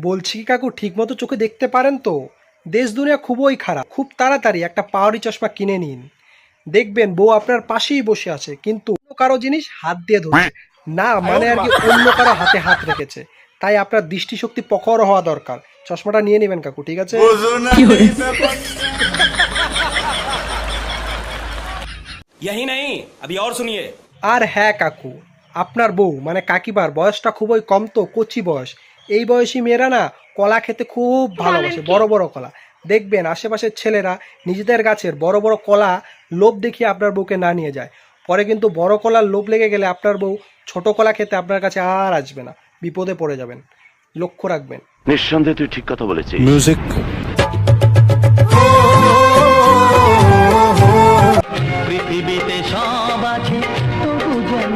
বলছি কি কাকু ঠিক মতো চোখে দেখতে পারেন তো? দেশ দুনিয়া খুবই খারাপ, খুব তাড়াতাড়ি একটা পাওয়ারি চশমা কিনে নিন। দেখবেন বউ আপনার পাশেই বসে আছে, কিন্তু অন্য কারো জিনিস হাত দিয়ে ধরছে না, মানে আর কি অন্য কারো হাতে হাত রেখেছে। তাই আপনার দৃষ্টিশক্তি প্রখর হওয়া দরকার। চশমাটা নিয়ে নেবেন কাকু, ঠিক আছে? यही नहीं, अभी और सुनिए। আর হ্যাঁ কাকু, আপনার বউ মানে কাকিমার বয়সটা খুবই কম, তো কচি বয়স। এই বয়সী মেয়েরা না কলা খেতে খুব ভালোবাসে, বড় বড় কলা। দেখবেন আশেপাশের ছেলেরা নিজেদের গাছের বড় বড় কলা লোভ দেখিয়ে আপনার বউকে না নিয়ে যায়। পরে কিন্তু বড় কলার লোভ লেগে গেলে আপনার বউ ছোট কলা খেতে আপনার কাছে আর আসবে না, বিপদে পড়ে যাবেন। লক্ষ্য রাখবেন। নিঃসন্দেহে তুই ঠিক কথা বলেছিস। পৃথিবীতে সব আছে তবু যেন